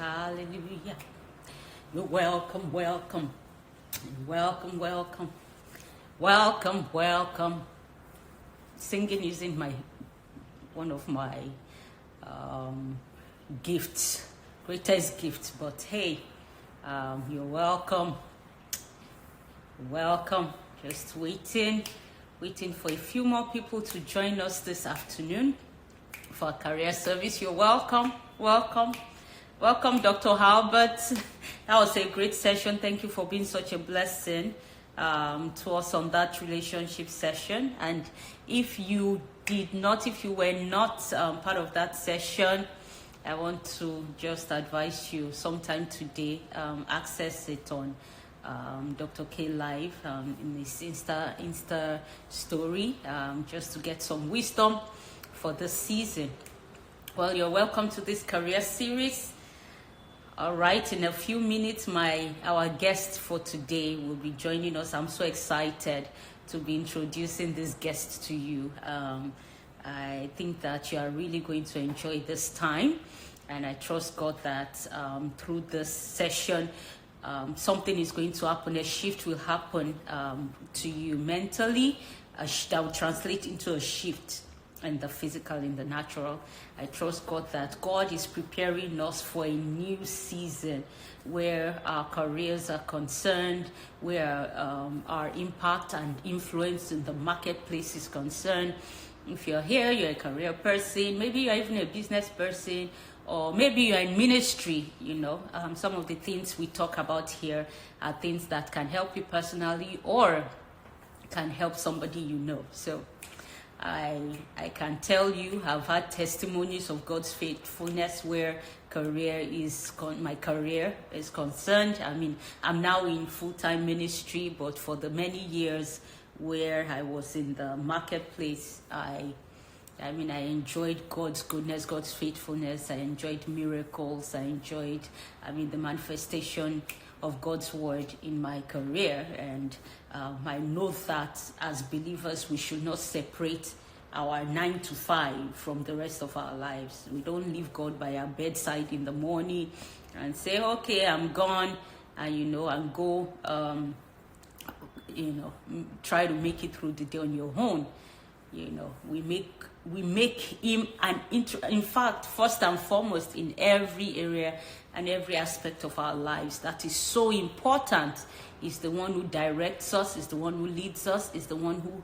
Hallelujah. You're welcome, welcome, welcome, welcome, welcome, welcome. Singing isn't one of my gifts, greatest gifts, but hey, you're welcome, welcome. Just waiting for a few more people to join us this afternoon for a career service. You're welcome, welcome. Welcome, Dr. Halbert. That was a great session. Thank you for being such a blessing to us on that relationship session. And if you were not part of that session, I want to just advise you sometime today, access it on Dr. K Live in this Insta story, just to get some wisdom for this season. Well, you're welcome to this career series. All right, in a few minutes, our guest for today will be joining us. I'm so excited to be introducing this guest to you. I think that you are really going to enjoy this time, and I trust God that through this session, something is going to happen. A shift will happen to you mentally, that will translate into a shift in the physical, in the natural. I trust God that God is preparing us for a new season where our careers are concerned, where our impact and influence in the marketplace is concerned. If you're here, you're a career person, maybe you're even a business person, or maybe you're in ministry, some of the things we talk about here are things that can help you personally or can help somebody you know. So I can tell you, I've had testimonies of God's faithfulness where my career is concerned. I mean, I'm now in full-time ministry, but for the many years where I was in the marketplace, I enjoyed God's goodness, God's faithfulness. I enjoyed miracles. I enjoyed, the manifestation of God's word in my career. And I know that as believers, we should not separate our 9 to 5 from the rest of our lives. We don't leave God by our bedside in the morning and say, okay, I'm gone, and go, try to make it through the day on your own. We make him in fact, first and foremost, in every area and every aspect of our lives. That is so important. He's the one who directs us, is the one who leads us, is the one who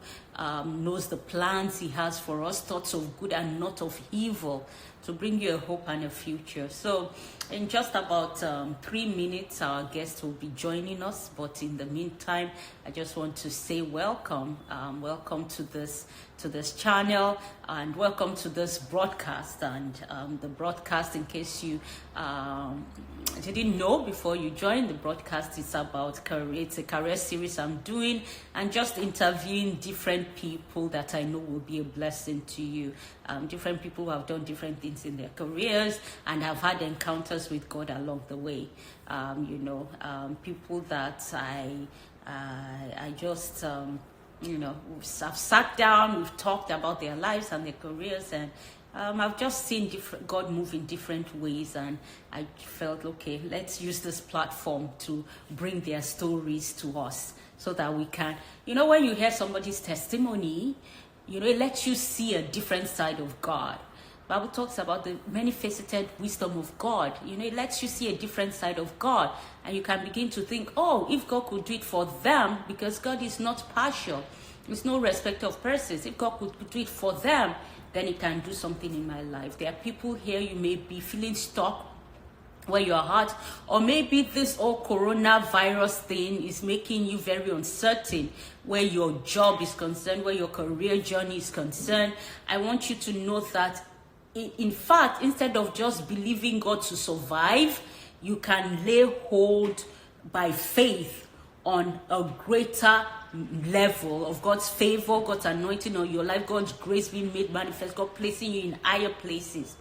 knows the plans he has for us, thoughts of good and not of evil, to bring you a hope and a future. So in just about 3 minutes, our guest will be joining us. But in the meantime, I just want to say welcome. Welcome to this channel, and welcome to this broadcast. And the broadcast, in case you didn't know before you joined, the broadcast is about career. It's a career series I'm doing, and just interviewing different people that I know will be a blessing to you. Different people who have done different things in their careers and have had encounters with God along the way. People that I just I've sat down, we've talked about their lives and their careers, and I've just seen God move in different ways, and I felt, okay, let's use this platform to bring their stories to us so that we can, when you hear somebody's testimony, it lets you see a different side of God. Bible talks about the many-faceted wisdom of God. It lets you see a different side of God, and you can begin to think, oh, if God could do it for them, because God is not partial. There's no respect of persons. If God could do it for them, then he can do something in my life. There are people here, you may be feeling stuck where you are at, or maybe this whole coronavirus thing is making you very uncertain where your job is concerned, where your career journey is concerned. I want you to know that, in fact, instead of just believing God to survive, you can lay hold by faith on a greater level of God's favor, God's anointing on your life, God's grace being made manifest, God placing you in higher places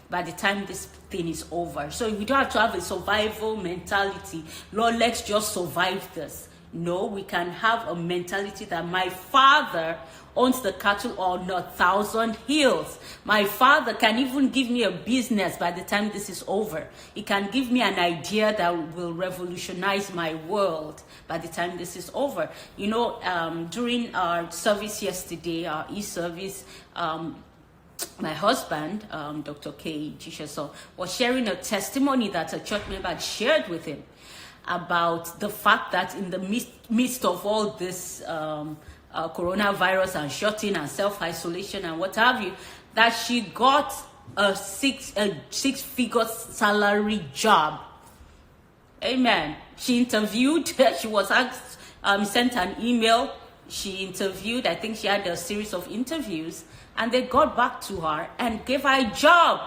by the time this thing is over. So we don't have to have a survival mentality. Lord, let's just survive this. No, we can have a mentality that my father owns the cattle on 1,000 hills. My father can even give me a business by the time this is over. He can give me an idea that will revolutionize my world by the time this is over. You know, during our service yesterday, our e-service, my husband, Dr. Ijisesan, was sharing a testimony that a church member had shared with him about the fact that in the midst of all this coronavirus and shutting and self-isolation and what have you, that she got a six-figure salary job. Amen. She interviewed, she was asked, sent an email, she interviewed, I think she had a series of interviews, and they got back to her and gave her a job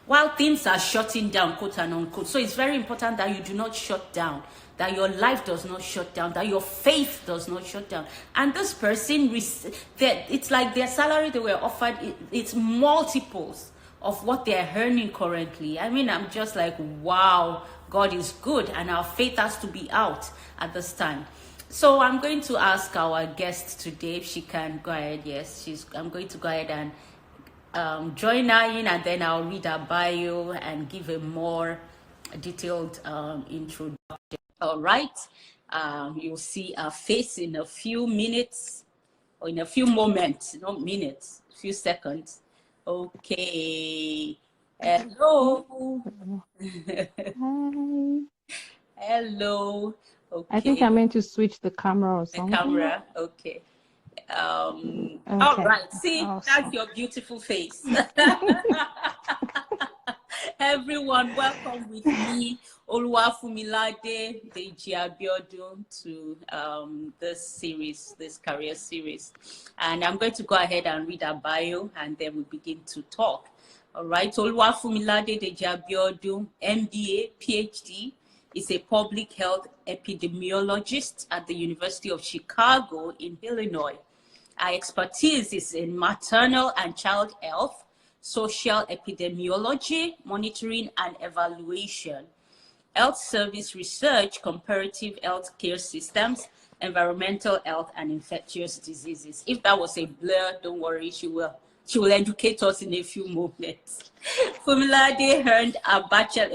while things are shutting down, quote and unquote. So it's very important that you do not shut down, that your life does not shut down, that your faith does not shut down. And this person, it's like their salary they were offered, it's multiples of what they're earning currently. I mean, I'm just like, wow, God is good, and our faith has to be out at this time. So I'm going to ask our guest today if she can go ahead. Yes, I'm going to go ahead and join her in, and then I'll read her bio and give a more detailed introduction. All right. You'll see her face in a few minutes, or in a few moments, not minutes, a few seconds. Okay. Hello. Hi. Hello. Okay. I think I meant to switch the camera or something. The camera. Okay. Okay. All right. See, awesome. That's your beautiful face. Everyone, welcome with me, Oluwafumilade Deji Abiodun, to this series, this career series. And I'm going to go ahead and read our bio, and then we begin to talk. All right. Oluwafumilade Deji Abiodun, MBA, PhD, is a public health epidemiologist at the University of Chicago in Illinois. Our expertise is in maternal and child health, social epidemiology, monitoring and evaluation, health service research, comparative health care systems, environmental health, and infectious diseases. If that was a blur, don't worry, she will educate us in a few moments. Fumilade earned a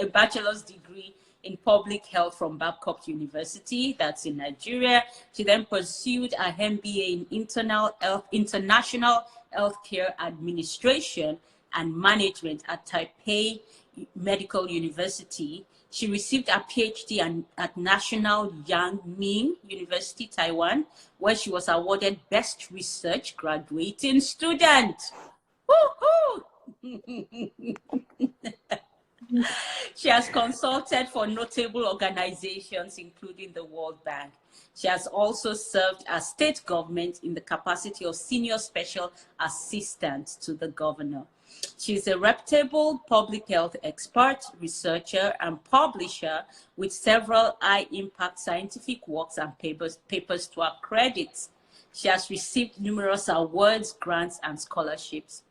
bachelor's degree in public health from Babcock University, that's in Nigeria. She then pursued a MBA in international healthcare administration and management at Taipei Medical University. She received a PhD at National Yangming University, Taiwan, where she was awarded Best Research Graduating Student. Woo-hoo! She has consulted for notable organizations, including the World Bank. She has also served as state government in the capacity of senior special assistant to the governor. She is a reputable public health expert, researcher, and publisher with several high-impact scientific works and papers to her credit. She has received numerous awards, grants, and scholarships.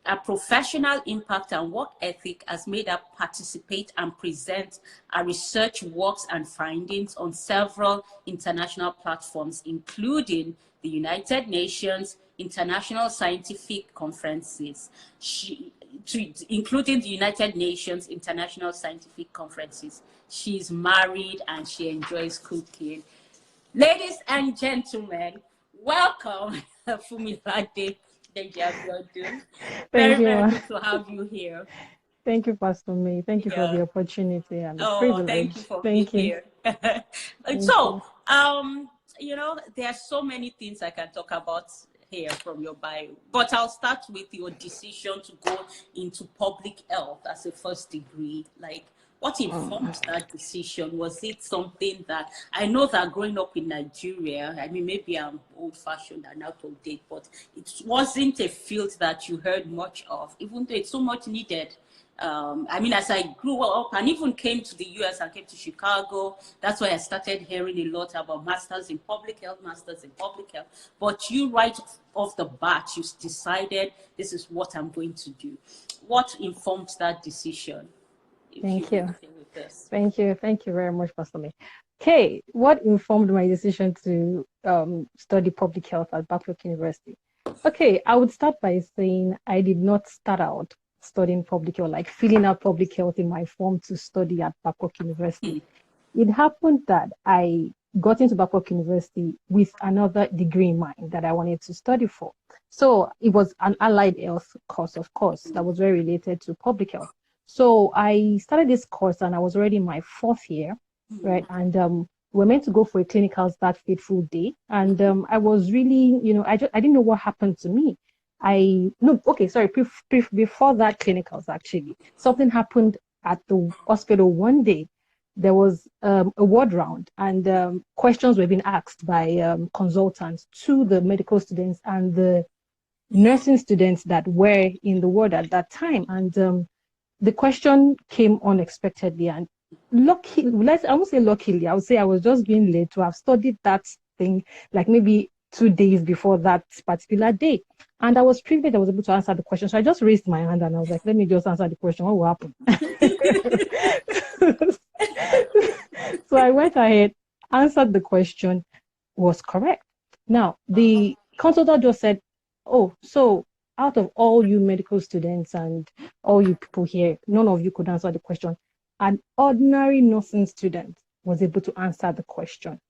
Her professional impact and work ethic has made her participate and present her research works and findings on several international platforms, including the United Nations, international scientific conferences. Including the United Nations international scientific conferences. She's married and she enjoys cooking. Ladies and gentlemen, welcome, Fumilade. Very good to have you here. Thank you, Pastor May. Thank you for the opportunity and the privilege. Thank you for being here. So, you know, there are so many things I can talk about here from your bio, but I'll start with your decision to go into public health as a first degree. Like, what informed that decision? Was it something that, I know that growing up in Nigeria, I mean, maybe I'm old-fashioned and out of date, but it wasn't a field that you heard much of, even though it's so much needed. I mean, as I grew up and even came to the US and came to Chicago, that's why I started hearing a lot about masters in public health. But you, right off the bat, you decided this is what I'm going to do. What informed that decision? Thank you. Thank you very much, Pastor May. Okay, what informed my decision to study public health at Babcock University? Okay, I would start by saying I did not start out studying public health, like filling out public health in my form to study at Babcock University. It happened that I got into Babcock University with another degree in mind that I wanted to study for. So it was an allied health course, of course, that was very related to public health. So I started this course and I was already in my fourth year, right? And we were meant to go for a clinicals that fateful day. And I was really, I didn't know what happened to me. Before that clinicals, actually, something happened at the hospital one day. There was a ward round and questions were being asked by consultants to the medical students and the nursing students that were in the ward at that time. And the question came unexpectedly and I won't say luckily, I would say I was just being late to have studied that thing like maybe 2 days before that particular day. And I was privileged I was able to answer the question. So I just raised my hand and I was like, let me just answer the question. What will happen? So I went ahead, answered the question, was correct. Now, the consultant just said, oh, so out of all you medical students and all you people here, none of you could answer the question. An ordinary nursing student was able to answer the question.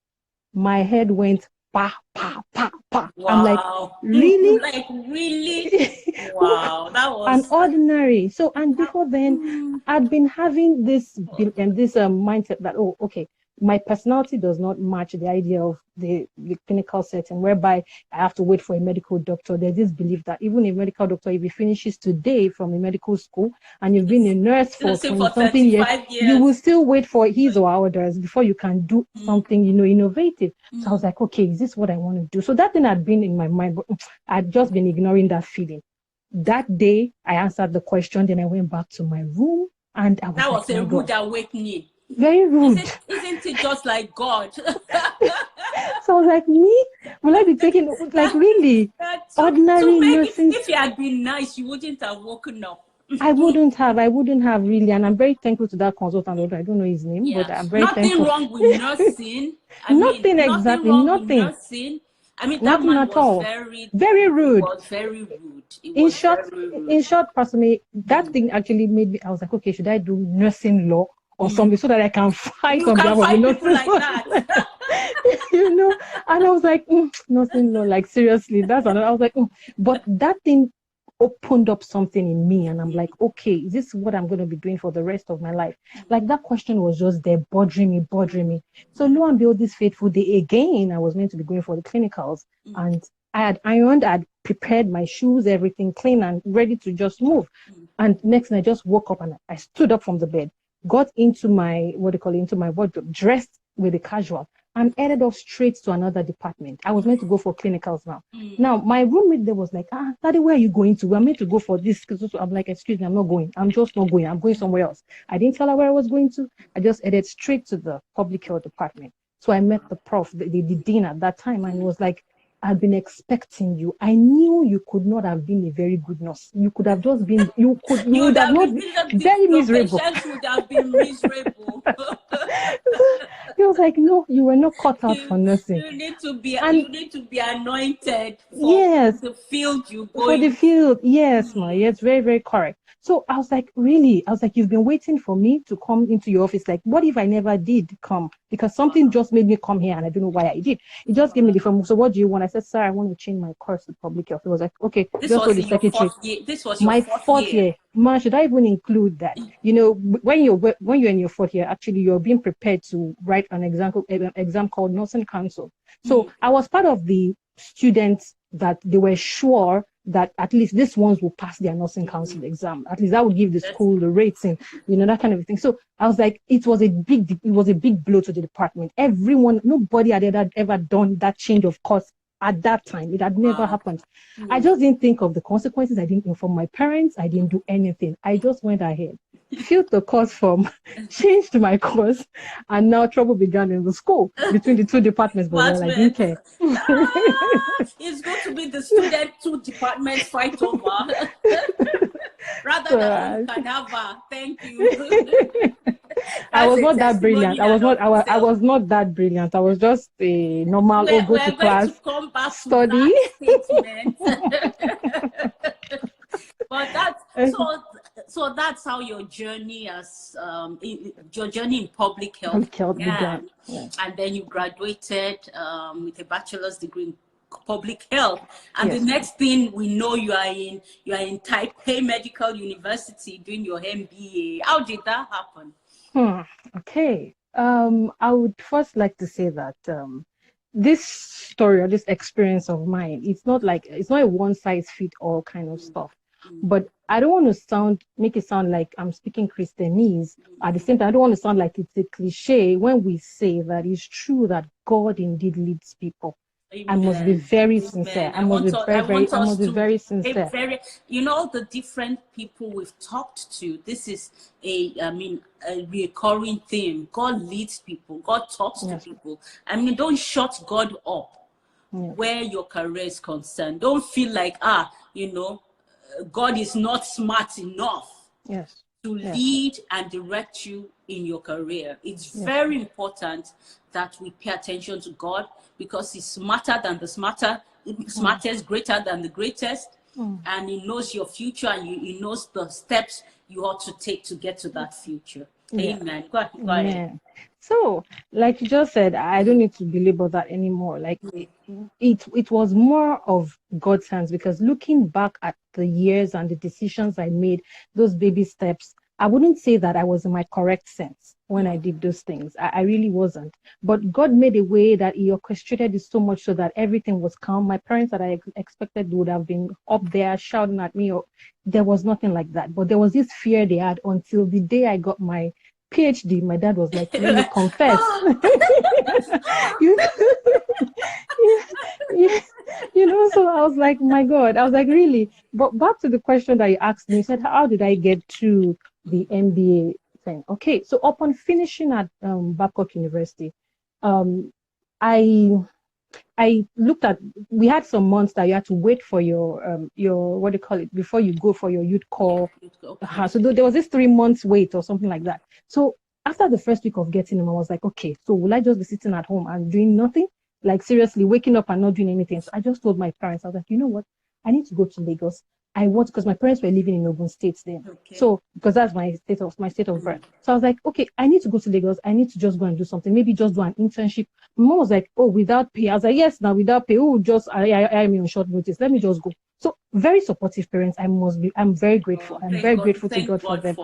My head went pa, pa, pa, pa. Wow. I'm like, really? Like, really? Wow, that was an ordinary. So, and before then, I'd been having this mindset that, oh, okay, my personality does not match the idea of the clinical setting, whereby I have to wait for a medical doctor. There's this belief that even a medical doctor, if he finishes today from a medical school and you've been a nurse for 20-something years, you will still wait for his or her orders before you can do something, innovative. So I was like, okay, is this what I want to do? So that thing had been in my mind, but I'd just been ignoring that feeling. That day, I answered the question, then I went back to my room and I was that was a rude awakening. Very rude. Isn't it just like God? So I was like, me? Will I be taking, like, really? Ordinary nursing. If you had been nice, you wouldn't have woken up. I wouldn't have really. And I'm very thankful to that consultant. I don't know his name, but I'm very thankful. Nothing wrong with nursing. Nothing. I mean, that nothing man at all. Very rude. It was very rude. In short, personally, that thing actually made me, I was like, okay, should I do nursing law or something so that I can fight on behalf of people like that? And I was like, nursing law, like seriously, that's another. I was like, but that thing opened up something in me and I'm like, okay, is this what I'm going to be doing for the rest of my life? Like that question was just there bothering me. So lo and behold, this fateful day again, I was meant to be going for the clinicals and I had ironed, I had prepared my shoes, everything clean and ready to just move. And next night I just woke up and I stood up from the bed, got into my, into my wardrobe, dressed with a casual and headed off straight to another department. I was meant to go for clinicals now. Now, my roommate there was like, Daddy, where are you going to? We're meant to go for this. I'm like, excuse me, I'm not going. I'm just not going. I'm going somewhere else. I didn't tell her where I was going to. I just headed straight to the public health department. So I met the prof, the dean at that time, and he was like, I've been expecting you. I knew you could not have been a very good nurse. You could have just been, you would have not been very miserable. Would have been miserable. He was like, no, you were not cut out for nursing. You need to be anointed for the field you go for the field. Yes, ma. Yes, very, very correct. So I was like, really? I was like, you've been waiting for me to come into your office. Like, what if I never did come? Because something just made me come here and I don't know why I did. It just gave me the phone. So what do you want? I said, sir, I want to change my course to public health. He was like, okay, this just was the secretary. This was your my fourth year. Ma, should I even include that? When you're in your fourth year, actually you're being prepared to write an exam called nursing council. So I was part of the students that they were sure that at least these ones will pass their nursing council exam. At least that would give the school the rating, that kind of thing. So I was like, it was a big blow to the department. Nobody had ever done that change of course at that time. It had never happened. I just didn't think of the consequences. I didn't inform my parents. I didn't do anything. I just went ahead, filled the course form, changed my course, and now trouble began in the school between the two departments. But I didn't care. It's going to be the student two departments fight over. rather So, than you can have a thank you. I That's was a not that brilliant. testimony in and of I itself. was not that brilliant. I was just a normal, oh, go to We're going to class, come back to study. that statement. But that's so that's how your journey as your journey in public health Public health began. began. Yeah. And then you graduated with a bachelor's degree in public health. And the Yes. next thing we know, you are in Taipei Medical University doing your MBA. How did that happen? Okay. I would first like to say that this story or this experience of mine, it's not a one size fit all kind of stuff. But I don't want to make it sound like I'm speaking Christianese. At the same time, I don't want to sound like it's a cliche when we say that it's true that God indeed leads people. Amen. I must be very sincere. I must be very sincere. You know, the different people we've talked to, this is a recurring theme. God leads people. God talks to people. I mean, don't shut God up where your career is concerned. Don't feel like, God is not smart enough to lead and direct you in your career. It's very important that we pay attention to God, because he's smarter than the smartest, greater than the greatest, and he knows your future, and he knows the steps you ought to take to get to that future. Amen. Go ahead. So, like you just said, I don't need to belabor that anymore. Like it was more of God's hands, because looking back at the years and the decisions I made, those baby steps, I wouldn't say that I was in my correct sense when I did those things. I really wasn't. But God made a way that he orchestrated it so much so that everything was calm. My parents that I expected would have been up there shouting at me. There was nothing like that. But there was this fear they had until the day I got my PhD. My dad was like, let me confess. So I was like, my God, I was like, really? But back to the question that you asked me, you said, how did I get to the MBA thing? Okay, so upon finishing at Babcock University, I looked at, we had some months that you had to wait for your what do you call it, before you go for your youth call. So there was this 3 months wait or something like that. So after the first week of getting him, I was like, okay, so will I just be sitting at home and doing nothing? Like seriously, waking up and not doing anything. So I just told my parents, I was like, you know what? I need to go to Lagos. Because my parents were living in Ogun State then. Okay. So, because that's my state of birth. So I was like, okay, I need to go to Lagos. I need to just go and do something. Maybe just do an internship. My mom was like, oh, without pay. I was like, yes, now without pay. Oh, I am on short notice. Let me just go. So very supportive parents. I'm very grateful. I'm very grateful to God for them.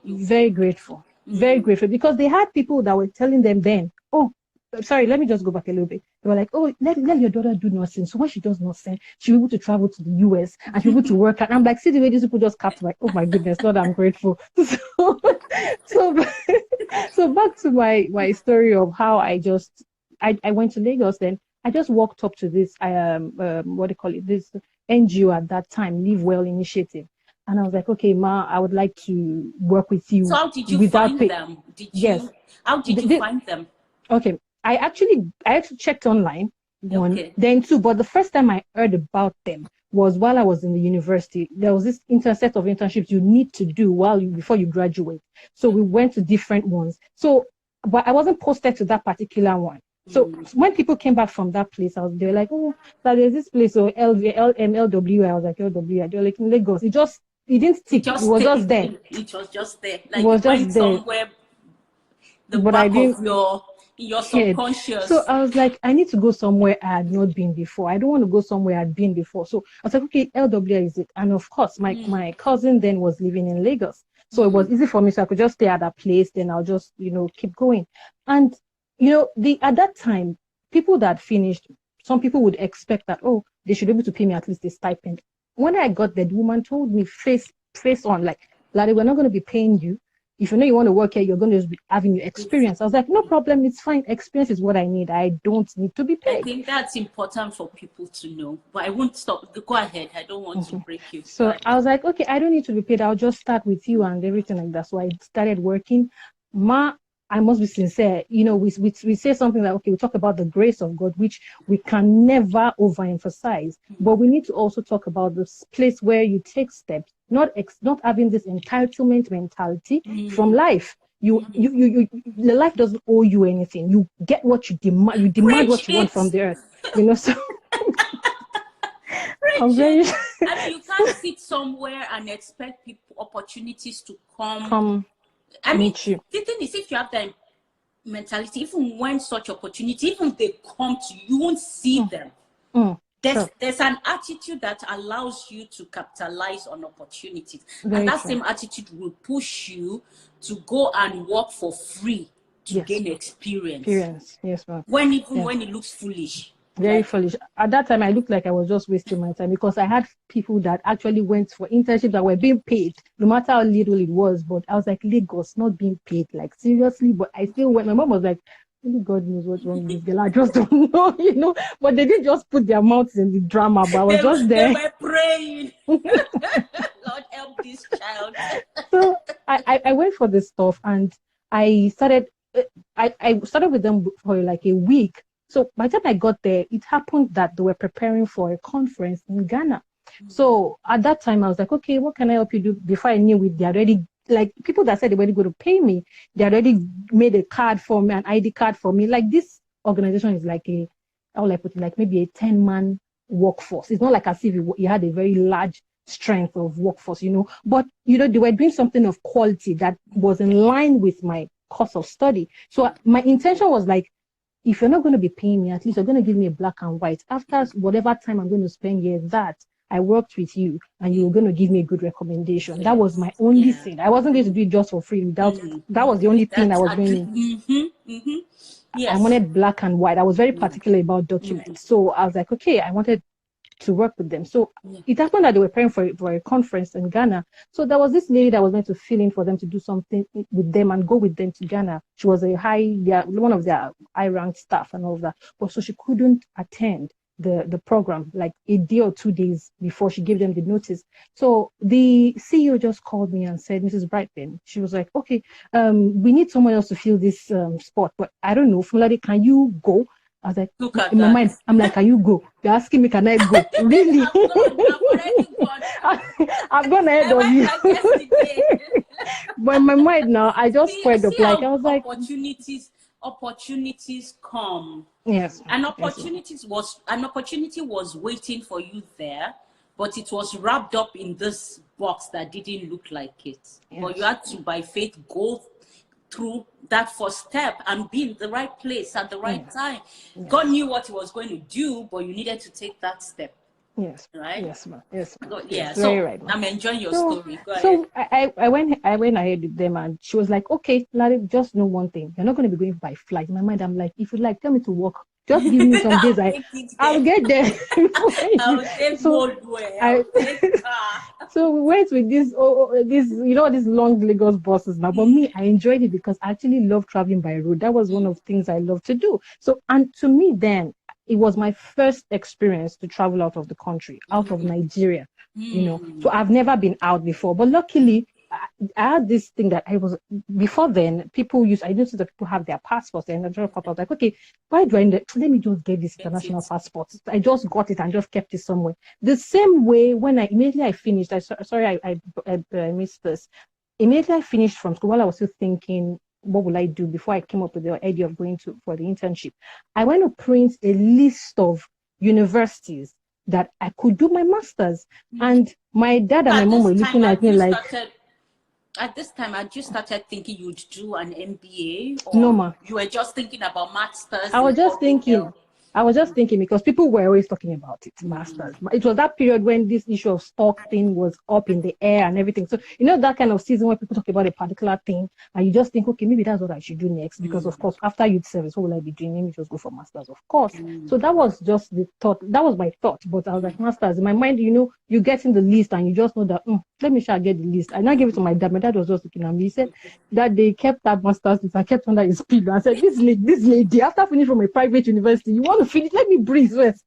Very grateful. Very grateful, because they had people that were telling them then, oh, sorry, let me just go back a little bit. They were like, oh, let your daughter do nursing. So when she does nursing, she'll be able to travel to the US and she'll be able to work. And I'm like, see the way these people just capped, like, oh my goodness, Lord, I'm grateful. So back to my story of how I went to Lagos. Then I just walked up to this, what do you call it, this NGO at that time, Live Well Initiative. And I was like, okay, Ma, I would like to work with you. So how did you find them? How did you find them? Okay. I actually checked online, one, then two, but the first time I heard about them was while I was in the university. There was this set of internships you need to do before you graduate. So we went to different ones. So, but I wasn't posted to that particular one. So when people came back from that place, they were like, oh, that there's this place, or LW. I was like, LW. They were like, in Lagos. It didn't stick. It was just there. It was just there. Like, it was just there. Somewhere, but I didn't. Your subconscious. So I was like, I need to go somewhere I had not been before. I don't want to go somewhere I'd been before. So I was like, okay, LW is it. And of course, my cousin then was living in Lagos. So it was easy for me. So I could just stay at that place. Then I'll just, keep going. And, at that time, people that finished, some people would expect that, oh, they should be able to pay me at least a stipend. When I got there, the woman told me face on, like, Larry, we're not going to be paying you. If you know you want to work here, you're going to be having your experience. I was like, no problem. It's fine. Experience is what I need. I don't need to be paid. I think that's important for people to know. But I won't stop. Go ahead. I don't want to break you. So I was like, okay, I don't need to be paid. I'll just start with you and everything like that. So I started working. I must be sincere. We say something like, okay, we talk about the grace of God, which we can never overemphasize, but we need to also talk about this place where you take steps, not having this entitlement mentality from life. The life doesn't owe you anything. You get what you demand. You demand Preach what you want it. from the earth. So I'm Preach very it. I mean, you can't sit somewhere and expect opportunities to come. come I mean, meet you. the thing is, if you have that mentality, even when such opportunity, even if they come to you, you won't see them. There's an attitude that allows you to capitalize on opportunities. Very and that true. same attitude will push you to go and work for free to gain experience. Yes, ma'am. When it looks foolish. Very foolish. At that time, I looked like I was just wasting my time because I had people that actually went for internships that were being paid, no matter how little it was. But I was like, Lagos, not being paid, like seriously. But I still went. My mom was like, only God knows what's wrong with this girl. I just don't know. But they didn't just put their mouths in the drama. But I was just there. They were praying. Lord, help this child. So I went for this stuff and I started. I started with them for like a week. So by the time I got there, it happened that they were preparing for a conference in Ghana. So at that time, I was like, okay, what can I help you do? Before I knew it, they already, like people that said they were going to pay me, they already made a card for me, an ID card for me. Like this organization is like how will I put it, like maybe a 10-man workforce. It's not like as if you had a very large strength of workforce, But, they were doing something of quality that was in line with my course of study. So my intention was like, if you're not going to be paying me, at least you're going to give me a black and white. After whatever time I'm going to spend here, that I worked with you and you were going to give me a good recommendation. That was my only thing. I wasn't going to do it just for free. That was the only thing I was doing. Yes. I wanted black and white. I was very particular about documents. So I was like, okay, I wanted to work with them. So it happened that they were preparing for a conference in Ghana. So there was this lady that was meant to fill in for them to do something with them and go with them to Ghana. She was one of their high-ranked staff and all of that. But so she couldn't attend the program like a day or 2 days before she gave them the notice. So the CEO just called me and said, Mrs. Brightman, she was like, okay, we need someone else to fill this spot, but I don't know, Fulade, can you go? I was like, in my mind, I'm like, can you go? They're asking me, can I go? Really? I've gone ahead of you. But in my mind now, I just squared up. Like, I was like, opportunities come. Yes. An opportunity was waiting for you there, but it was wrapped up in this box that didn't look like it. Yes. But you had to, by faith, go through that first step and be in the right place at the right time. Yes. God knew what he was going to do, but you needed to take that step. Yes. Right? Yes, ma'am. Yes, ma'am. Yeah. So very right, I'm enjoying your story. Go ahead. So I went ahead with them and she was like, okay, Larry, just know one thing. You're not going to be going by flight. In my mind, I'm like, if you like, tell me to walk. Just give me some days. I'll get there. I'll take So we went with these long Lagos buses now. But me, I enjoyed it because I actually love traveling by road. That was one of the things I love to do. So, and to me then, it was my first experience to travel out of the country, out of Nigeria, So I've never been out before. But luckily, I had this thing that before then, I noticed that people have their passports. And I was like, okay, why do let me just get this international passport. I just got it and just kept it somewhere. The same way when immediately I finished, I missed this. Immediately I finished from school, while I was still thinking, what will I do before I came up with the idea of going for the internship? I went to print a list of universities that I could do my master's. And my dad and my mom were looking at me like... At this time, I just started thinking you'd do an MBA, or no, ma. You were just thinking about masters. I was just thinking because people were always talking about it, masters. It was that period when this issue of stock thing was up in the air and everything. So, that kind of season where people talk about a particular thing and you just think, okay, maybe that's what I should do next. Because of course, after youth service, what will I be doing? Let me just go for masters, of course. So that was just the thought. That was my thought. But I was like, masters. In my mind, you get in the list and you just know that, let me get the list. I now gave it to my dad. My dad was just looking at me. He said that they kept that master's list and kept under his pillow. I said, this lady, after finishing from a private university, you want to finish? Let me breathe first.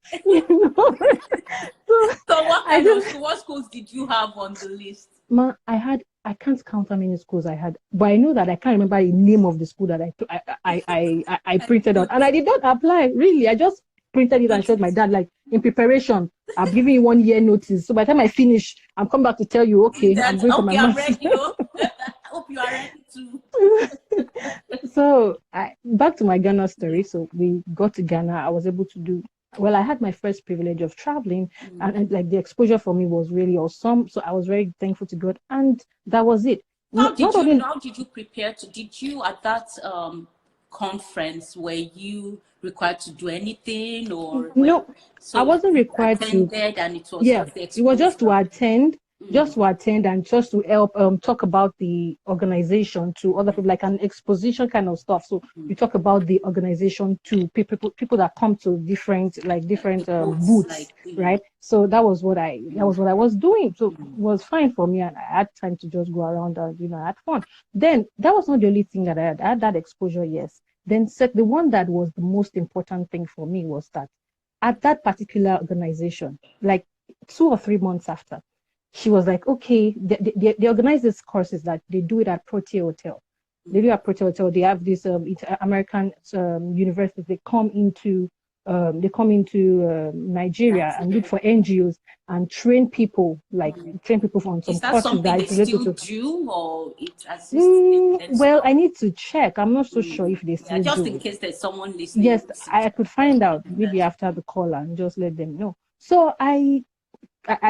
So what schools did you have on the list? Ma, I had I can't count how many schools I had, but I know that I can't remember the name of the school that I printed out, and I did not apply. Really, I just printed it and showed my dad, like, in preparation. I'm giving you 1 year notice. So by the time I finish, I'm coming back to tell you, okay, I'm going for my I'm master's. ready. I hope you are ready too. So back to my Ghana story. So we got to Ghana. I was able to do well. I had my first privilege of traveling, and like the exposure for me was really awesome. So I was very thankful to God, and that was it. How did you prepare to? Did you at that conference were you required to do anything or No, so I wasn't required to. attended and it was Yeah, just the it was just to exposure? attend, and just to help talk about the organization to other people, like an exposition kind of stuff. So you talk about the organization to people that come to different booths, Like right? So that was what I was doing. So it was fine for me, and I had time to just go around and I had fun. Then that was not the only thing that I had. I had that exposure, yes. Then the one that was the most important thing for me was that at that particular organization, like 2 or 3 months after, she was like, okay, they organize these courses that they do it at Protea Hotel. They do it at Protea Hotel. They have this American universities. They come into Nigeria and look for NGOs and train people, on some is that courses something that they is related still to. do or it assists Well, I need to check. I'm not so sure if they yeah, still just do in it. case there's someone listening Yes, who is I could find out interested in maybe that. after the call and just let them know. So I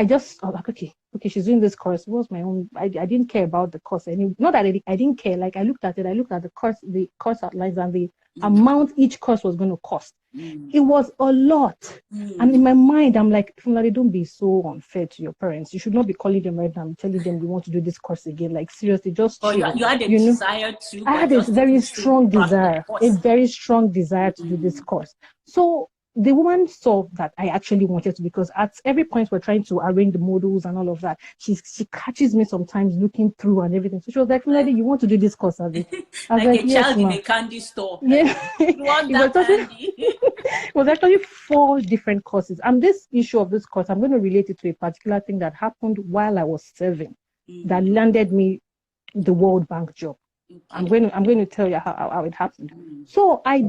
just like, okay, she's doing this course. It was my own. I didn't care about the course. Not that I didn't care. Like I looked at it. I looked at the course outlines and the amount each course was going to cost. It was a lot. And in my mind, I'm like, don't be so unfair to your parents. You should not be calling them right now and telling them you want to do this course again. Like seriously, just But chill. you had a desire to, I but had a just very didn't feel strong part of the desire, a course. very strong desire to do this course. So the woman saw that I actually wanted to, because at every point we're trying to arrange the modules and all of that. She catches me sometimes looking through and everything. So she was like, Lady, you want to do this course, Abby? I was like like, a yes, child in ma'am. a candy store. Yeah. You want it was that actually candy? it was actually 4 different courses. And this issue of this course, I'm going to relate it to a particular thing that happened while I was serving that landed me the World Bank job. Okay. I'm going to tell you how it happened. So I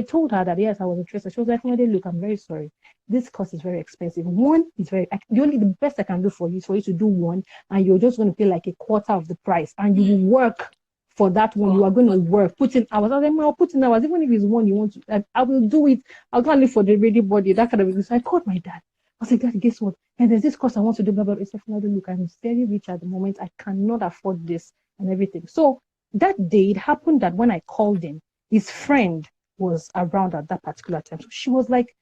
told her that yes, I was interested. She was like, look, I'm very sorry. This course is very expensive. One is the best I can do for you is for you to do one, and you're just going to pay like a quarter of the price, and you will work for that one. You are going to work, put in hours. I was like, I'll put in hours, even if it's one you want to. I will do it. I'll go and live for the ready body, that kind of thing. So I called my dad. I was like, Dad, guess what? And there's this course I want to do. Blah, blah, blah. He said, look, I'm very rich at the moment. I cannot afford this and everything. So that day, it happened that when I called him, his friend was around at that particular time. So she was like,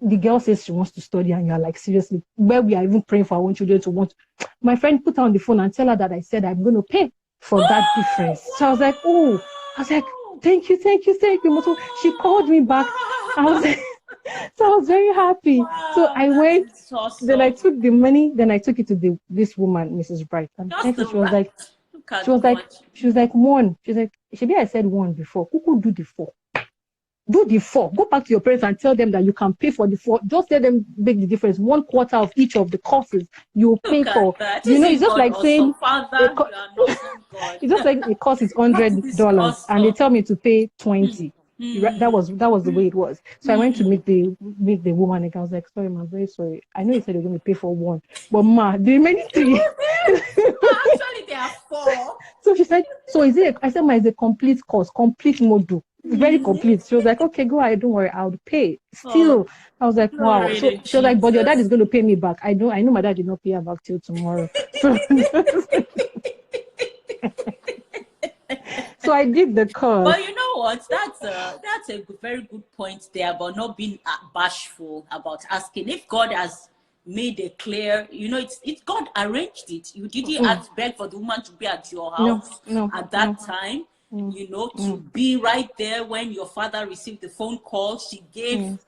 the girl says she wants to study, and you're like, seriously, where we are even praying for our own children to want. My friend put her on the phone and tell her that I said I'm going to pay for that difference. So I was like, thank you. So she called me back. I was like, so I was very happy. So I went. Awesome. Then I took the money. Then I took it to this woman, Mrs. Bright. And she was like, one. She's like, Shebi, I said one before. Who could do the 4? Do the 4. Go back to your parents and tell them that you can pay for the 4. Just let them make the difference. 1/4 of each of the courses you pay for. It's just like saying, it's just like the course is $100 and they tell me to pay 20. That was the way it was. So I went to meet the woman and I was like, sorry, I'm very sorry. I know you said you're going to pay for 1, but ma, the remaining 3. Actually, there are 4. So she said, so is it? I said, ma, it's a complete course, complete module. Very complete. She was like, okay, go ahead, don't worry, I'll pay. Still, I was like, wow. So she was like, but your dad is going to pay me back. I know my dad did not pay her back till tomorrow. So I did the course. But you know what? That's a very good point there about not being bashful about asking. If God has made it clear, it's God arranged it. You didn't ask beg for the woman to be at your house at that time. To be right there when your father received the phone call. She gave,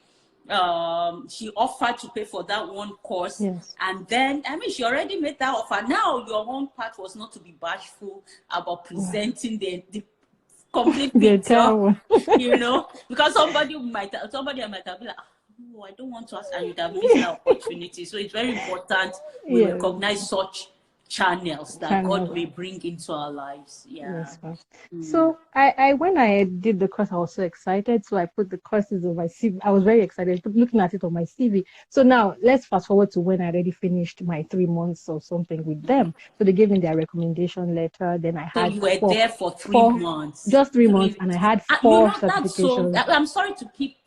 she offered to pay for that one course. Yes. And then, she already made that offer. Now, your own part was not to be bashful about presenting the complete picture, because somebody might have been like, oh, I don't want to ask, and you'd have missed that opportunity. So it's very important we recognize such channels that God may bring into our lives. Yeah. Yes, ma'am. So I when I did the course, I was so excited. So I put the courses on my CV. I was very excited looking at it on my CV. So now let's fast forward to when I already finished my 3 months or something with them. So they gave me their recommendation letter. Then I So had you were there for 3 four, months. just 3 months, and I had You four know, that's so. certifications. I'm sorry to keep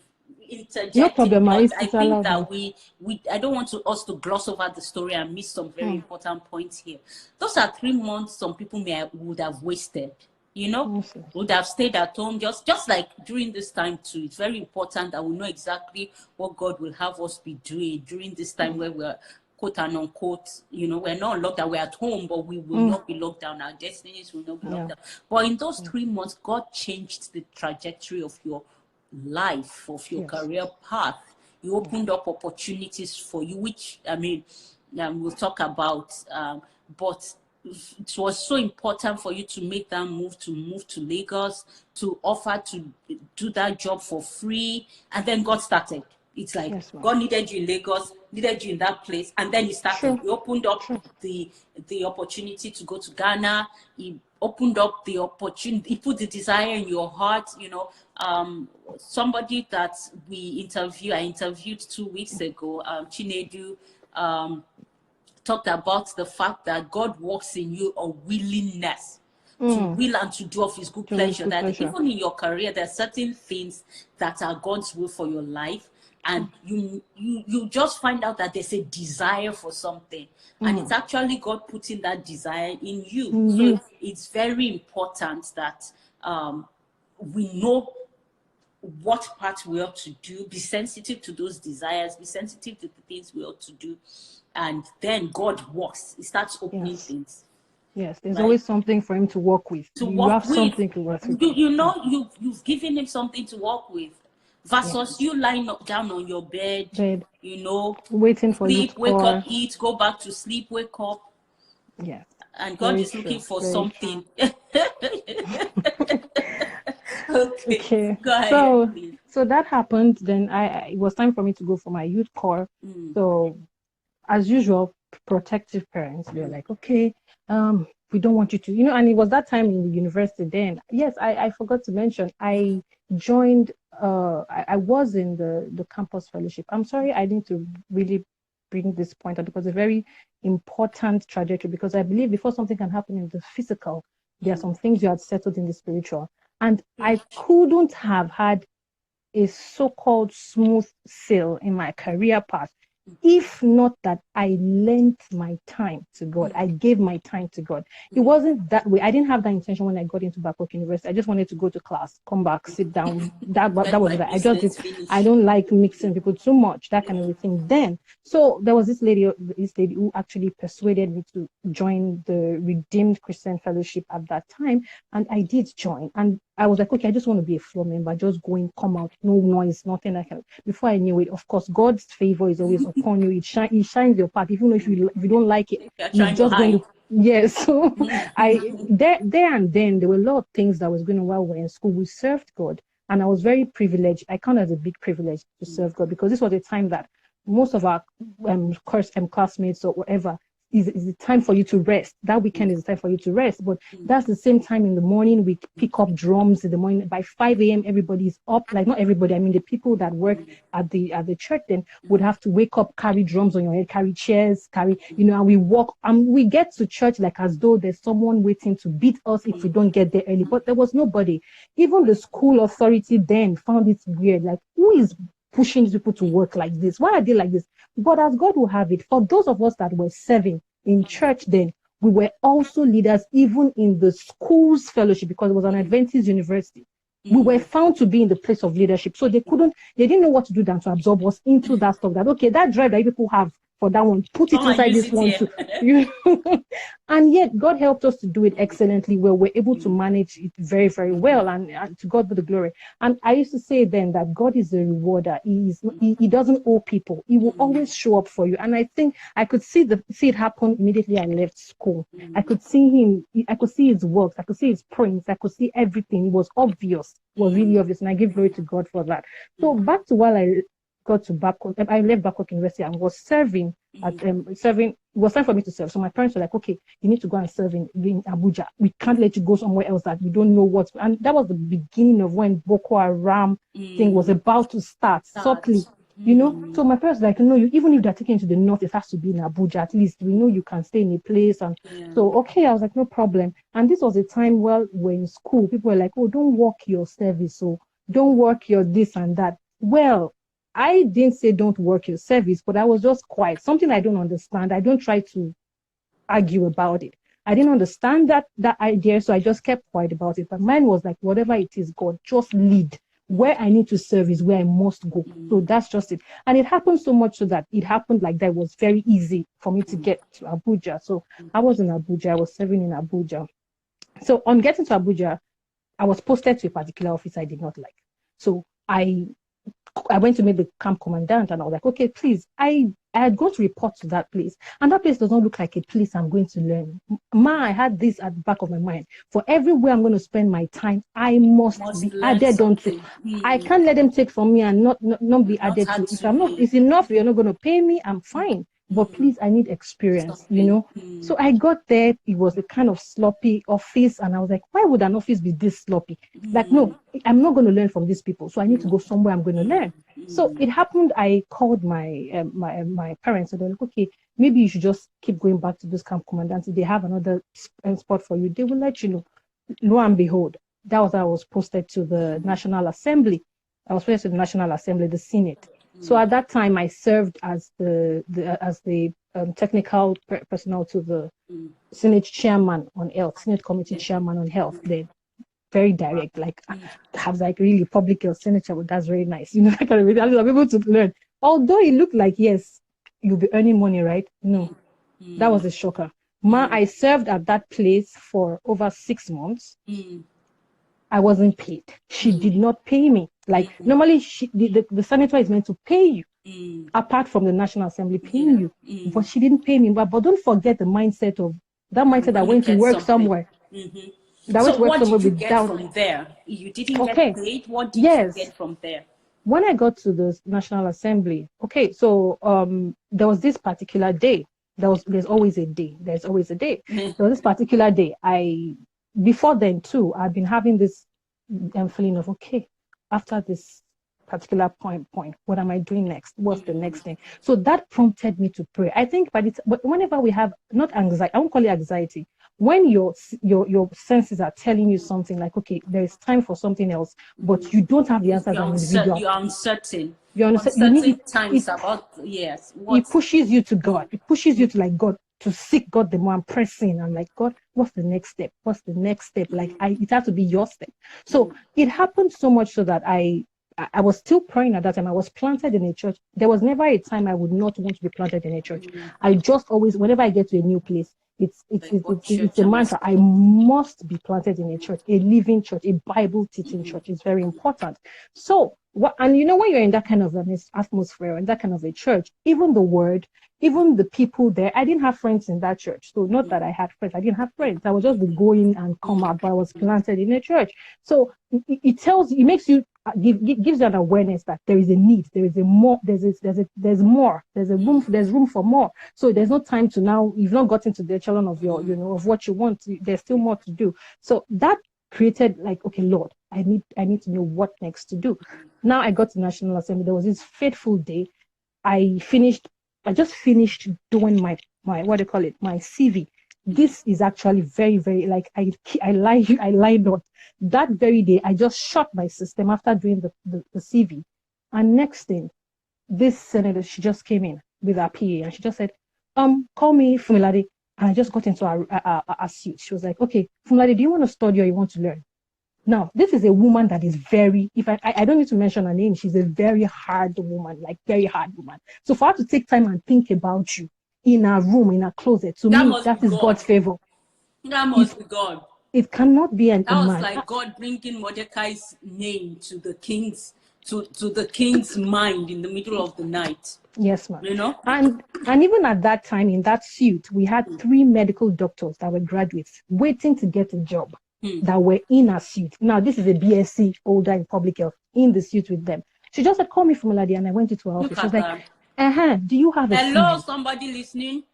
No interjecting, problem, but I it's think allowed, that ma'am. we I don't want us to gloss over the story and miss some very important points here. Those are 3 months some people would have wasted, you know, Yes, yes. would have stayed at home, just like during this time too. It's very important that we know exactly what God will have us be doing during this time where we're quote and unquote, you know, we're not locked down, we're at home, but we will not be locked down. Our destinies will not be locked Yeah. down. But in those 3 months, God changed the trajectory of your life, of your Yes. career path. You opened up opportunities for you, which I mean, we'll talk about. But it was so important for you to make that move to Lagos, to offer to do that job for free, and then God started. It's like Yes, ma'am. God needed you in Lagos, needed you in that place, and then He started. Sure. He opened up Sure. the opportunity to go to Ghana. He opened up the opportunity. He put the desire in your heart. You know, somebody that I interviewed 2 weeks ago, Chinedu, talked about the fact that God works in you a willingness to will and to do of His good To his pleasure. good That pleasure. even in your career, there are certain things that are God's will for your life, and you just find out that there's a desire for something, and it's actually God putting that desire in you. In So you. it's very important that we know what part we ought to do, be sensitive to those desires, be sensitive to the things we ought to do, and then God works. He starts opening Yes. things, Yes. There's right? always something for him to work with. To You work have with. something to work with. You Yeah. know, you've given him something to work with, versus Yes. you lying down on your bed, Bed. you know, Waiting for you sleep, to wake up, call. eat, go back to sleep, wake up, Yes. and God Very is looking true. for Very true. something. Okay, Okay. go ahead, So please. that happened. Then it was time for me to go for my youth corps. So as usual, protective parents, they're like, okay, we don't want you to, and it was that time in the university then. Yes, I forgot to mention, I joined, I was in the campus fellowship. I'm sorry, I need to really bring this point up because it's a very important trajectory, because I believe before something can happen in the physical, there are some things you had settled in the spiritual. And I couldn't have had a so-called smooth sail in my career path if not that I lent my time to God. I gave my time to God. It wasn't that way. I didn't have that intention when I got into Babcock University. I just wanted to go to class, come back, sit down. That Let was my it. I just did. business finish. I don't like mixing people too much, that kind of thing. Then, so there was this lady who actually persuaded me to join the Redeemed Christian Fellowship at that time, and I did join. And I was like, okay, I just want to be a floor member, just go in, come out, no noise, nothing like that. Before I knew it, of course, God's favor is always upon you. It shines your path, even if you don't like it. You're You're trying to just going hide. to, yes. So I there and then there were a lot of things that was going on while we were in school. We served God, and I was very privileged. I count it as a big privilege to serve God, because this was a time that most of our classmates or whatever is the time for you to rest. That weekend is the time for you to rest. But that's the same time in the morning. We pick up drums in the morning. By 5 a.m., everybody's up. Like, not everybody. I mean, the people that work at the church then would have to wake up, carry drums on your head, carry chairs, and we walk. We get to church like as though there's someone waiting to beat us if we don't get there early. But there was nobody. Even the school authority then found it weird. Like, who is pushing people to work like this? Why are they like this? But as God will have it, for those of us that were serving in church then, we were also leaders even in the school's fellowship, because it was an Adventist university. We were found to be in the place of leadership. So they didn't know what to do than to absorb us into that stuff. That, okay, that drive that people have for that one, put it Come and inside use this it one here. too. And yet God helped us to do it excellently, where we're able to manage it very, very well. And to God be the glory. And I used to say then that God is a rewarder. He doesn't owe people. He will always show up for you. And I think I could see it happen immediately I left school. I could see him. I could see his works. I could see his prints. I could see everything. It was obvious. It was really obvious. And I give glory to God for that. So back to while got to Babcock. I left Babcock University and was serving at serving. It was time for me to serve. So my parents were like, okay, you need to go and serve in Abuja. We can't let you go somewhere else that we don't know what. And that was the beginning of when Boko Haram thing was about to start subtly. You know, so my parents were like, no, even if they're taking you to the north, it has to be in Abuja. At least we know you can stay in a place. And so, okay, I was like, no problem. And this was a time, well, when in school, people were like, oh, don't work your service. So don't work your this and that. Well, I didn't say don't work your service, but I was just quiet. Something I don't understand. I don't try to argue about it. I didn't understand that idea, so I just kept quiet about it. But mine was like, whatever it is, God, just lead. Where I need to serve is where I must go. So that's just it. And it happened so much so that it happened like that. It was very easy for me to get to Abuja. So I was in Abuja. I was serving in Abuja. So on getting to Abuja, I was posted to a particular office I did not like. So I went to meet the camp commandant and I was like, okay, please, I had gone to report to that place. And that place does not look like a place I'm going to learn. I had this at the back of my mind. For everywhere I'm going to spend my time, I must be added onto. I can't let them take from me and not be added to. If I'm not, it's enough, you're not going to pay me, I'm fine. But please, I need experience, you know. So I got there. It was a kind of sloppy office. And I was like, why would an office be this sloppy? Like, no, I'm not going to learn from these people. So I need to go somewhere I'm going to learn. So it happened. I called my my parents. And they're like, okay, maybe you should just keep going back to this camp commandant. If they have another spot for you, they will let you know. Lo and behold, that was how I was posted to the National Assembly. I was posted to the National Assembly, the Senate. So at that time, I served as the technical personnel to the Senate chairman on health, Senate committee chairman on health. Then very direct, like have like really public health senator. But that's very nice, you know. I can really I'm able to learn. Although it looked like yes, you'll be earning money, right? No, that was a shocker. I served at that place for over 6 months. I wasn't paid. She did not pay me. Like normally, the senator is meant to pay you, apart from the National Assembly paying you. But she didn't pay me. But don't forget the mindset of that mindset that went to work somewhere. So what did you get from there? You didn't get paid. What did you get from there? When I got to the National Assembly, so there was this particular day. There's always a day. There's always a day. There was this particular day. Before then too, I've been having this feeling of, okay, after this particular point, what am I doing next? What's the next thing? So that prompted me to pray. I think but whenever we have, not anxiety, I won't call it anxiety, when your senses are telling you something like, okay, there is time for something else, but you don't have the answers as an individual. You're uncertain. You're uncertain. You need times about, yes. It pushes you to God. It pushes you to like God, to seek God the more. I'm pressing. I'm like, God, what's the next step? What's the next step? Like it has to be your step. So it happened so much so that I was still praying at that time. I was planted in a church. There was never a time I would not want to be planted in a church. I just always, whenever I get to a new place, it's a mantra. I must be planted in a church, a living church, a Bible teaching church. It's very important. So and you know, when you're in that kind of an atmosphere, in that kind of a church, even the word, even the people there, I didn't have friends in that church. So not that I had friends, I didn't have friends. I was just going and come out, but I was planted in a church. So it tells you, it makes you, gives you an awareness that there is a need, there is a more, there's more, there's room for more. So there's no time to now, you've not gotten to the echelon of your, you know, of what you want. There's still more to do. So that created like, okay, Lord, I need to know what next to do. Now I got to National Assembly. There was this fateful day. I just finished doing my what do you call it? My CV. This is actually very, very, like, I lie not. That very day, I just shut my system after doing the CV. And next thing, this senator, she just came in with her PA and she just said, call me Fumilade. And I just got into a suit. She was like, okay, Fumilade, do you want to study or you want to learn? Now, this is a woman that is very, if I don't need to mention her name, she's a very hard woman, like very hard woman. So for her to take time and think about you in a room, in a closet, to me, that is God's favor. That must be God. It cannot be an That was like God bringing Mordecai's name to the king's, to the king's mind in the middle of the night. Yes, ma'am. You know? And even at that time, in that suit, we had 3 medical doctors that were graduates waiting to get a job. That were in a suit. Now, this is a BSc holder in public health in the suit with them. She just said, call me from Oladi, and I went into her office. She was like, do you have a Hello, CV? somebody listening?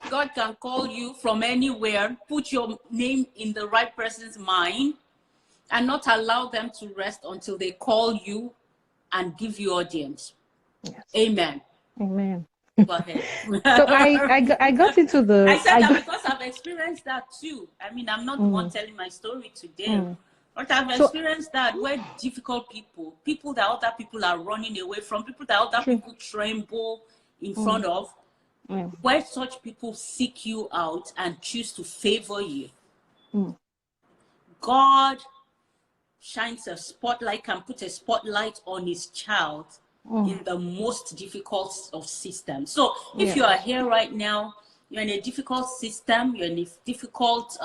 God can call you from anywhere. Put your name in the right person's mind and not allow them to rest until they call you and give you audience. Yes. Amen. Amen. Go ahead. So I got into the... I said that because I've experienced that too. I mean, I'm not the one telling my story today. But I've experienced that where difficult people that other people are running away from, people that other people tremble in front of, where such people seek you out and choose to favor you. God shines a spotlight, can put a spotlight on his child in the most difficult of systems. So if you are here right now, you're in a difficult system, you're in a difficult,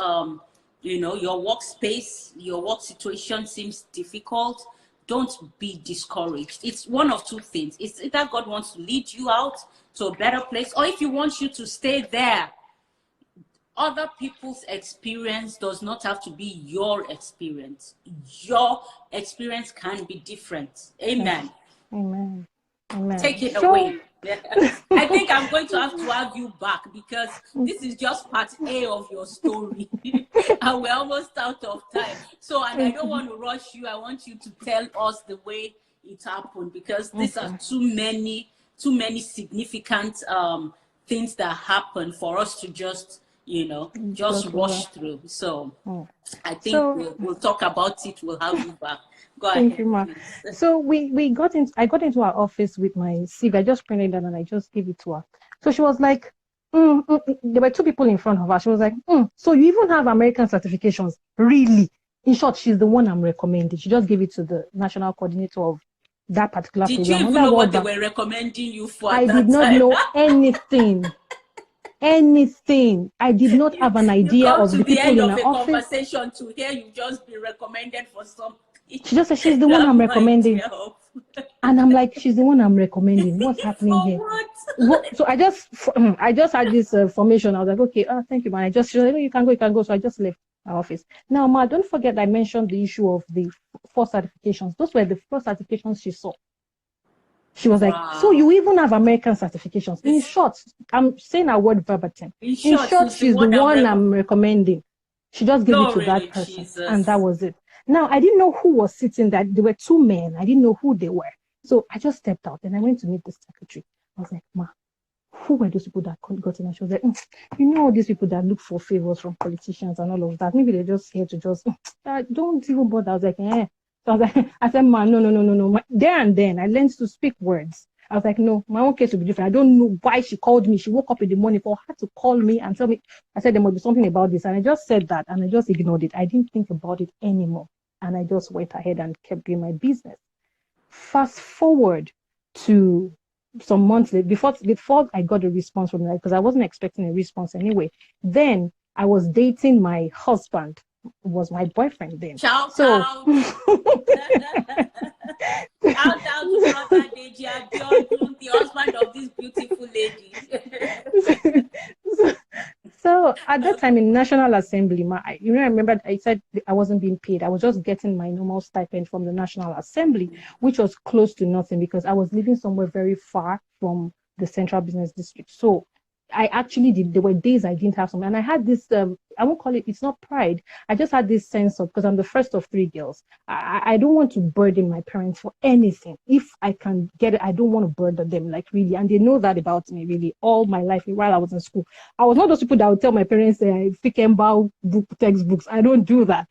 your workspace, your work situation seems difficult, don't be discouraged. It's one of two things. It's either God wants to lead you out to a better place, or if he wants you to stay there. Other people's experience does not have to be your experience. Your experience can be different. Amen. Amen. Amen. Take it away. I think I'm going to have you back because this is just part A of your story. And we're almost out of time. So, and I don't want to rush you. I want you to tell us the way it happened because these are too many significant things that happen for us to just rush through. So I think we'll talk about it. We'll have you back. Go ahead. Thank you, Ma. So I got into her office with my CV. I just printed it and I just gave it to her. So she was like, there were two people in front of her. She was like, so you even have American certifications? Really? In short, she's the one I'm recommending. She just gave it to the national coordinator of that particular program. Did you even know what they were recommending you for? I did not know anything. I did not have an idea of the people in her office. Conversation to hear you just be recommended for something. She just said she's the one I'm recommending. And I'm like, she's the one I'm recommending. What's happening here? So I just had this formation. I was like, okay, thank you, man. She was like, you can go. So I just left her office. Now, Ma, don't forget I mentioned the issue of the 4 certifications. Those were the 4 certifications she saw. She was like, so you even have American certifications. In short, I'm saying a word verbatim. In short, she's the one I'm recommending. She just gave it to that person. Jesus. And that was it. Now, I didn't know who was sitting there. There were 2 men. I didn't know who they were. So I just stepped out and I went to meet the secretary. I was like, Ma, who were those people that got in? And she was like, all these people that look for favors from politicians and all of that. Maybe they're just here to just, don't even bother. I was like, So I said, Ma, no. There and then, I learned to speak words. I was like, no, my own case will be different. I don't know why she called me. She woke up in the morning for her to call me and tell me. I said, there must be something about this. And I just said that and I just ignored it. I didn't think about it anymore. And I just went ahead and kept doing my business. Fast forward to some months later, before I got a response from her, because I wasn't expecting a response anyway. Then I was dating my husband, was my boyfriend then. Shout out. Shout out to Brother Deji Abiodun, the husband of this beautiful lady. So at that time in National Assembly, I remember I said I wasn't being paid. I was just getting my normal stipend from the National Assembly, which was close to nothing because I was living somewhere very far from the Central Business District. So I actually there were days I didn't have something. And I had this, I won't call it, it's not pride. I just had this sense of, because I'm the first of 3 girls, I don't want to burden my parents for anything. If I can get it, I don't want to burden them, like really. And they know that about me, really, all my life while I was in school. I was not those people that would tell my parents, thick and bow book textbooks. I don't do that.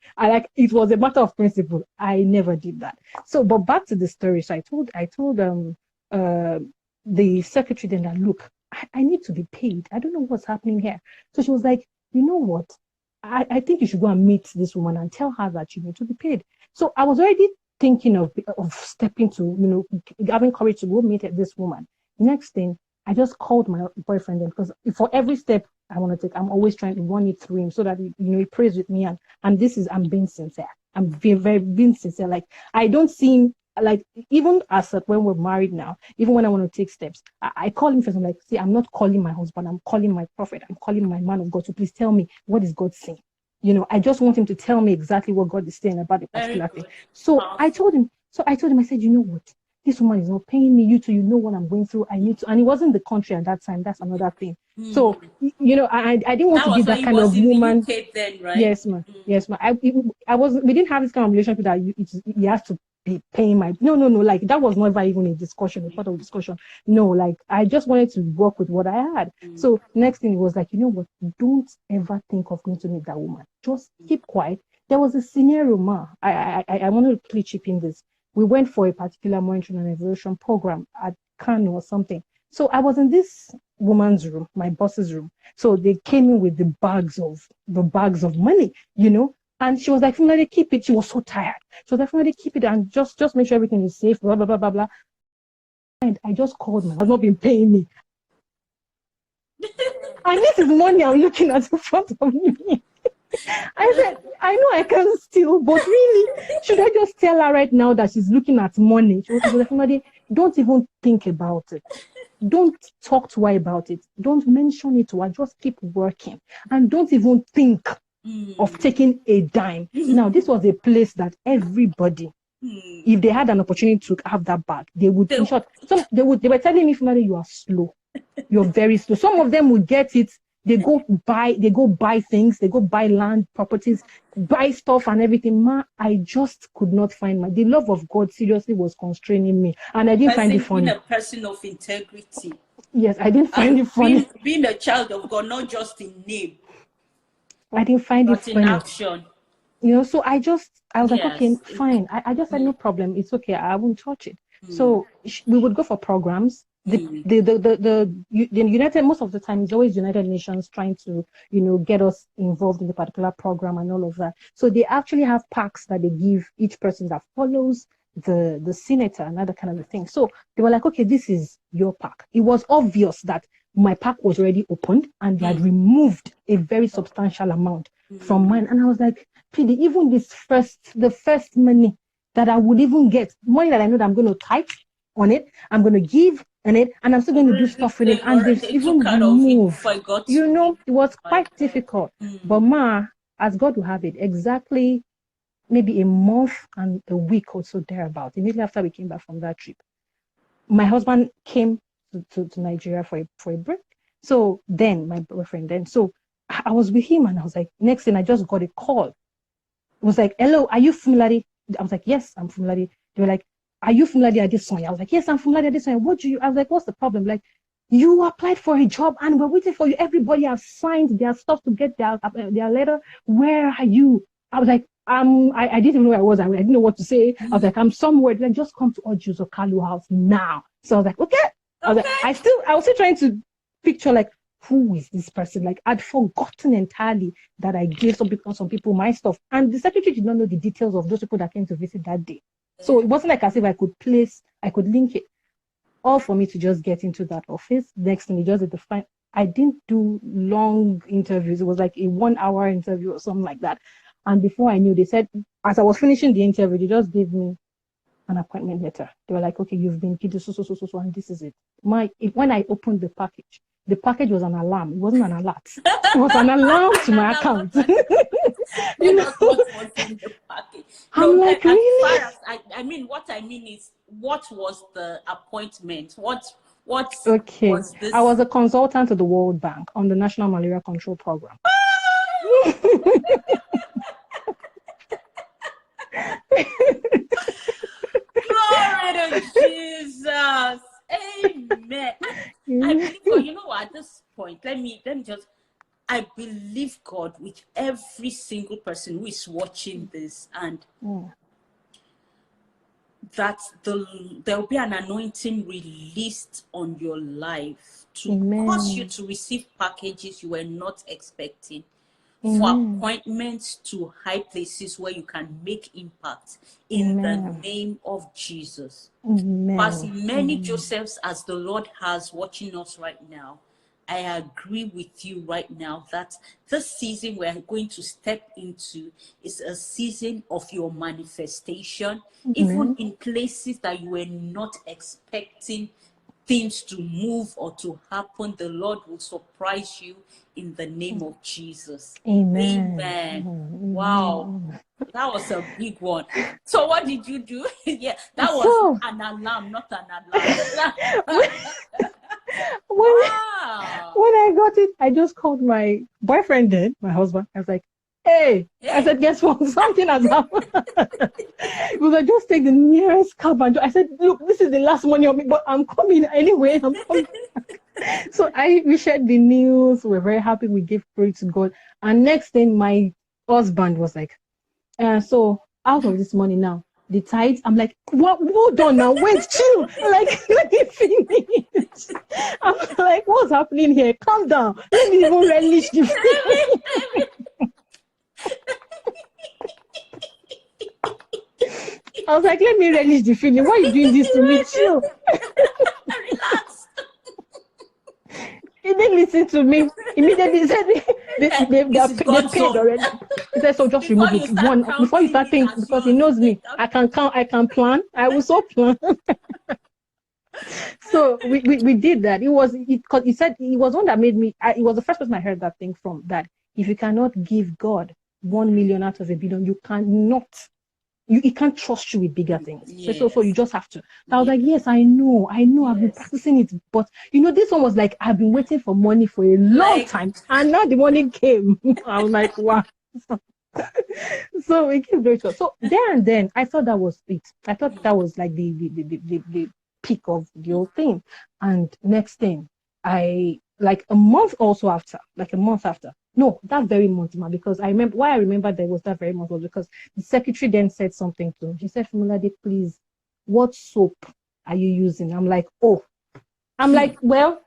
It was a matter of principle. I never did that. So, but back to the story. So I told the secretary then that, look, I need to be paid. I don't know what's happening here. So she was like, you know what? I think you should go and meet this woman and tell her that you need to be paid. So I was already thinking of stepping to, having courage to go meet this woman. Next thing, I just called my boyfriend then, because for every step I want to take, I'm always trying to run it through him so that he prays with me. And I'm being sincere. I'm very being sincere. Like, I don't seem like, even as when we're married now, even when I want to take steps, I call him first. I'm like, see, I'm not calling my husband. I'm calling my prophet. I'm calling my man of God. So please tell me, what is God saying? I just want him to tell me exactly what God is saying about the particular thing. So I told him, I said, you know what? this woman is not paying me. You two, you know what I'm going through. I need to, and it wasn't the country at that time. That's another thing. So, you know, I didn't want That to be was that when he kind was of in the woman. UK then, right? Yes, ma'am. Yes, ma'am. I was. We didn't have this kind of relationship that he has to be paying my. No. Like that was never even a discussion, a part of discussion. No, like I just wanted to work with what I had. So next thing it was like, you know what? Don't ever think of going to meet that woman. Just keep quiet. There was a scenario, ma. I wanted to play chip in this. We went for a particular monitoring and evaluation program at Kano or something. So I was in this woman's room, my boss's room. So they came in with the bags of money, you know. And she was like, "Finally, keep it." She was so tired. She was like, "Finally, keep it and just make sure everything is safe." Blah blah blah blah blah. And I just called my. Has not been paying me. And this is money I'm looking at in front of me. I said, I know I can steal, but really, should I just tell her right now that she's looking at money? She was like, don't even think about it. Don't talk to her about it. Don't mention it to her. Just keep working. And don't even think of taking a dime. Now, this was a place that everybody, if they had an opportunity to have that bag, they would, in short, they were telling me, you are slow. You're very slow. Some of them would get it. They go buy things, they go buy land, properties, buy stuff and everything. I just could not find the love of God seriously was constraining me. And I didn't find it funny. Being a person of integrity. Yes, I didn't find it funny. Being a child of God, not just in name. I didn't find it funny. In action. You know, so I was like, okay, fine. I just said, no problem. It's okay. I won't touch it. So we would go for programs. The United, most of the time, it's always United Nations trying to, you know, get us involved in the particular program and all of that. So they actually have packs that they give each person that follows the senator and other kind of a thing. So they were like, okay, this is your pack. It was obvious that my pack was already opened and they had removed a very substantial amount from mine. And I was like, PD, even the first money that I would even get, money that I know that I'm going to type on it, I'm going to give on it, and I'm still going to do stuff with it. And they've even removed. You know, it was quite difficult. But as God will have it, exactly maybe a month and a week or so thereabout, immediately after we came back from that trip, my husband came to Nigeria for a break. So then, my boyfriend then, so I was with him and I was like, next thing I just got a call. It was like, hello, are you familiar? I was like, yes, I'm familiar. They were like, are you familiar with this song? I was like, yes, I'm familiar with this song. I was like, what's the problem? Like, you applied for a job and we're waiting for you. Everybody has signed their stuff to get their letter. Where are you? I was like, I didn't know where I was. I didn't know what to say. I was like, I'm somewhere. Like, just come to Ojuzo Kalu house now. So I was like, okay. I was like, I was still trying to picture like, who is this person? Like, I'd forgotten entirely that I gave some people my stuff. And the secretary did not know the details of those people that came to visit that day. So it wasn't like as if I could link it. All for me to just get into that office. Next thing, just at I didn't do long interviews. It was like a 1 hour interview or something like that. And before I knew, they said, as I was finishing the interview, they just gave me an appointment letter. They were like, okay, you've been kidnapped, so, and this is it. When I opened the package was an alarm. It wasn't an alert. It was an alarm to my account. You know what was in the package? I'm like, really? What I mean is, what was the appointment? What okay. was this? I was a consultant to the World Bank on the National Malaria Control Program. Glory to Jesus. Amen. I believe God. You know what? At this point, let me just. I believe God with every single person who is watching this, and that there will be an anointing released on your life to cause you to receive packages you were not expecting. For appointments to high places where you can make impact in the name of Jesus. As many Josephs as the Lord has watching us right now, I agree with you right now that this season we're going to step into is a season of your manifestation, even in places that you were not expecting things to move or to happen, the Lord will surprise you in the name of Jesus. Amen. Amen. Amen. Wow. That was a big one. So what did you do? Yeah, that was So, an alarm, not an alarm. Wow. when I got it, I just called my boyfriend then, my husband. I was like, hey. I said, guess what? Something has happened. He was like, just take the nearest cab and I said, look, this is the last money of me, but I'm coming anyway. I'm coming. So we shared the news. We're very happy. We gave glory to God. And next thing, my husband was like, so out of this money now, the tithes. I'm like, what? Hold on now, wait, chill. Like, let me finish. I'm like, what's happening here? Calm down. Let me even relish the feeling. I was like, let me relish the feeling. Why are you doing this to me? Chill. Relax. He didn't listen to me. Immediately he said they paid already. He said, so just remove it before you start thinking, because he knows me. I can count, I can plan. I will so plan. So we did that. Because he said he was one that made me. It was the first person I heard that thing from. That if you cannot give God 1 million out of 1 billion, you cannot. He can't trust you with bigger things. Yes. So you just have to. So I was like, yes, I know. Yes. I've been practicing it. But, this one was like, I've been waiting for money for a long time. And now the money came. I was like, wow. So it came very short. So there and then, I thought that was it. I thought that was like the peak of the whole thing. And next thing, like a month after. No, that very month, because I remember there was that very month was because the secretary then said something to me. She said, Fumulade, please, what soap are you using? I'm like, well,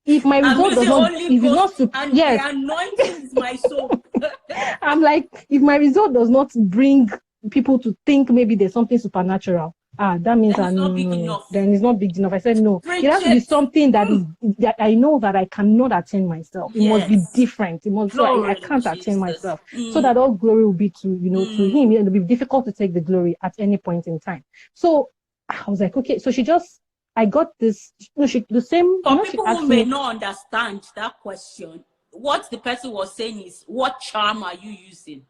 if my result does not, if it's not, yes, the anointing is my soap. I'm like, if my result does not bring people to think maybe there's something supernatural, that means then it's not big enough. I said no. It has to be something that is that I know that I cannot attain myself. It must be different. It must I can't attain myself. So that all glory will be to to him. It'll be difficult to take the glory at any point in time. So I was like, okay. So I got this. The same. For people who may not understand that question, what the person was saying is, what charm are you using?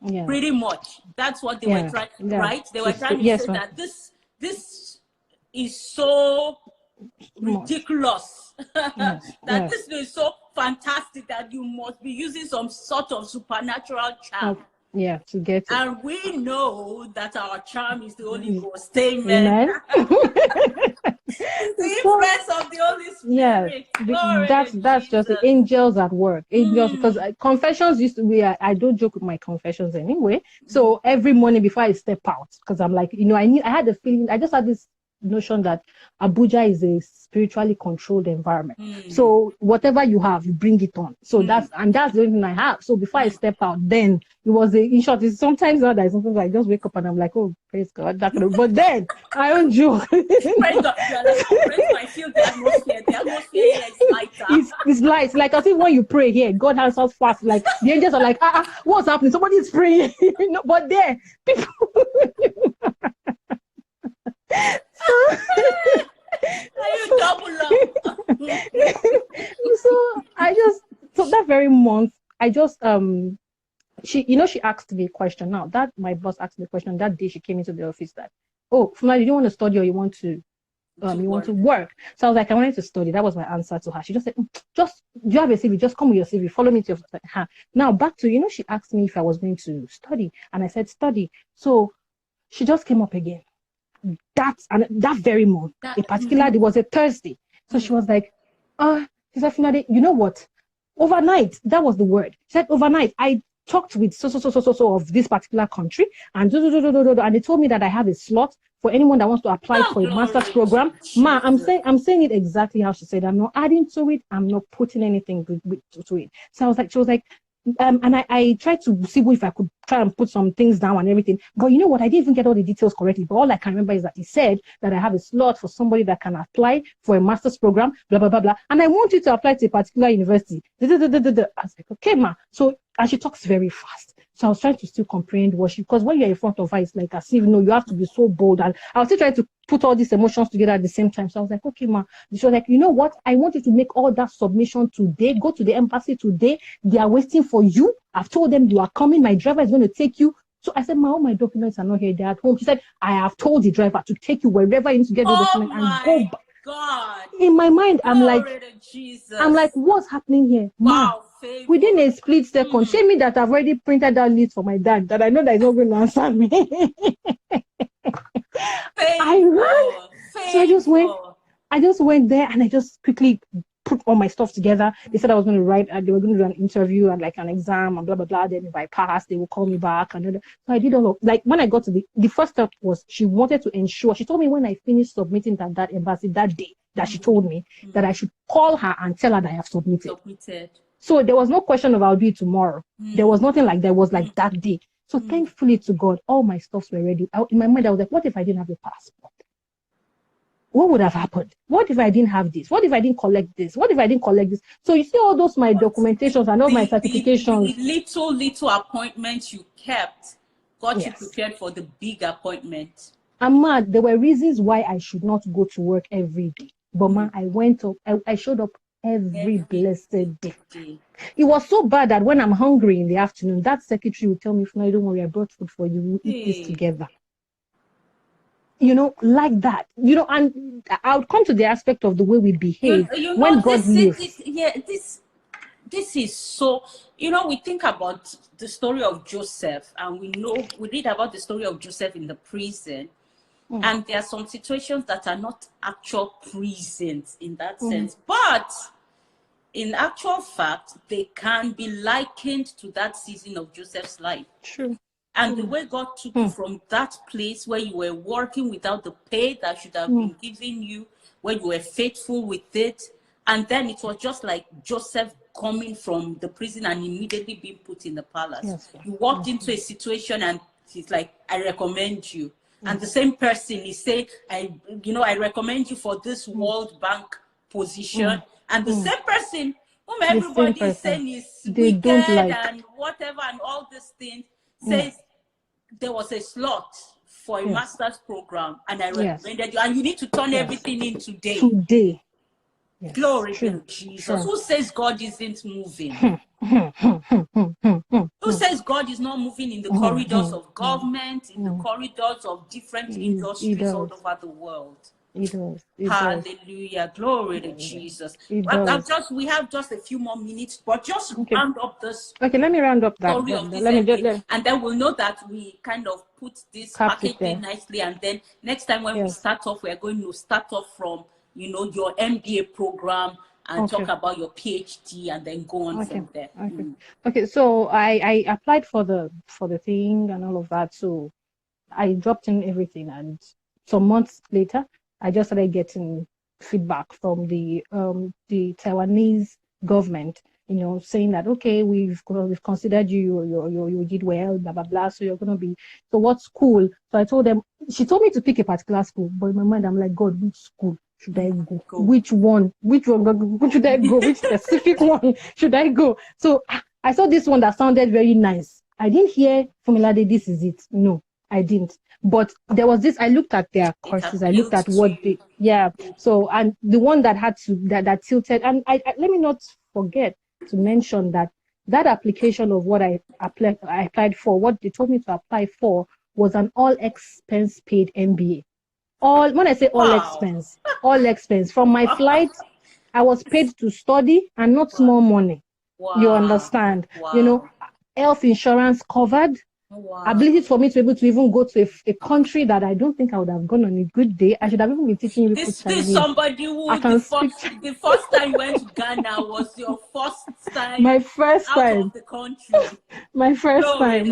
Yeah. Pretty much. That's what they were trying, right? They were trying to say that this is so ridiculous. That this is so fantastic that you must be using some sort of supernatural charm. To get it. And we know that our charm is the Holy Ghost. Amen. The influence of the Holy Spirit. That's just the angels at work. Angels, because confessions used to be, I don't joke with my confessions anyway. So every morning before I step out, because I'm like, I had a feeling, I just had this notion that Abuja is a spiritually controlled environment. So whatever you have, you bring it on. So that's the only thing I have. So before I step out, then it was in short, it's sometimes not that, sometimes I just wake up and I'm like, oh, praise God. But then I don't joke. Praise God. I feel the atmosphere. The atmosphere here is lighter. It's light. Like I think when you pray here, God answers fast. Like the angels are like, what's happening? Somebody's praying. But there, people you double up. So that very month, I just she asked me a question. Now that my boss asked me a question that day, she came into the office that, oh, Fumulade, you don't want to study or you want to want to work? So I was like, I wanted to study. That was my answer to her. She just said, do you have a CV? Just come with your CV. Follow me to your office. Now back to she asked me if I was going to study, and I said study. So she just came up again. That very month, it was a Thursday. So she was like, she said, Fumulade, you know what? Overnight, that was the word. She said, overnight, I talked with so of this particular country, and they told me that I have a slot for anyone that wants to apply for a master's program. Ma, I'm saying it exactly how she said. I'm not adding to it. I'm not putting anything to it. So she was like, and I tried to see if I could try and put some things down and everything. But you know what? I didn't even get all the details correctly. But all I can remember is that he said that I have a slot for somebody that can apply for a master's program, blah, blah, blah, blah. And I want you to apply to a particular university. I was like, okay, ma. So and she talks very fast. So I was trying to still comprehend what she, because when you're in front of her, it's like as if, you have to be so bold. And I was still trying to put all these emotions together at the same time. So I was like, okay, ma. She was like, you know what? I want you to make all that submission today. Go to the embassy today. They are waiting for you. I've told them you are coming. My driver is going to take you. So I said, ma, all my documents are not here. They're at home. She said, I have told the driver to take you wherever you need to get those Oh documents and go my back. God. In my mind, Glory to Jesus. I'm like, what's happening here? Ma, Wow, favor. within a split second, shame me that I've already printed that list for my dad that I know that he's not going to answer me. I ran. So I just went there and I just quickly put all my stuff together. They said I was going to write, they were going to do an interview and like an exam and blah, blah, blah. Then if I passed, they will call me back. So I did all of, like when I got to the first step was she wanted to ensure, she told me when I finished submitting that embassy that day, that she told me that I should call her and tell her that I have submitted. So there was no question of I'll do it tomorrow. There was nothing like that. It was like that day. So thankfully to God, all my stuffs were ready. In my mind, I was like, what if I didn't have a passport? What would have happened? What if I didn't have this? What if I didn't collect this? What if I didn't collect this? So you see all those my documentations and all my certifications. The little appointments you kept got you prepared for the big appointment. I'm mad. There were reasons why I should not go to work every day. But man, I went up. I showed up every blessed day. It was so bad that when I'm hungry in the afternoon, that secretary would tell me, "No, don't worry, I brought food for you. We'll eat this together." Like that. And I would come to the aspect of the way we behave when God lives. This is so, we think about the story of Joseph, and we read about the story of Joseph in the prison. And there are some situations that are not actual prisons in that sense, but in actual fact, they can be likened to that season of Joseph's life. True. And the way God took you from that place where you were working without the pay that should have been given you, where you were faithful with it, and then it was just like Joseph coming from the prison and immediately being put in the palace. Yes, you walked into a situation and he's like, I recommend you. And the same person is saying, I recommend you for this World Bank position. And the same person whom everybody is saying is wicked and whatever and all these things, says there was a slot for a master's program and I recommended you. And you need to turn everything in today. Yes. Glory to Jesus. Who says God isn't moving? Who says God is not moving in the corridors of government, in the corridors of different industries all over the world? Hallelujah. Glory to Jesus. We have just a few more minutes, but just round up this. Okay, let me round up that. And then we'll know that we kind of put this package in nicely. And then next time when we start off, we're going to start off from your MBA program and talk about your PhD and then go on from there. Okay, so I applied for the thing and all of that. So I dropped in everything, and some months later, I just started getting feedback from the Taiwanese government, saying that okay, we've considered you did well, blah blah blah. So you're gonna be. So what school? So I told them. She told me to pick a particular school, but in my mind I'm like, God, which school should I go? Which one should I go? Which specific one should I go? So I saw this one that sounded very nice. I didn't hear Fumilade, this is it. No, I didn't. But there was this, I looked at their courses, I looked at what they, so, and the one that had to, that tilted, and I let me not forget to mention that application of what I applied for, what they told me to apply for was an all expense paid MBA. When I say all expense, from my flight, I was paid to study and not small money. You understand? Health insurance covered. Ability for me to be able to even go to a country that I don't think I would have gone on a good day. I should have even been teaching you This somebody who the first time you went to Ghana was your first time. My first out time of the country. My first time.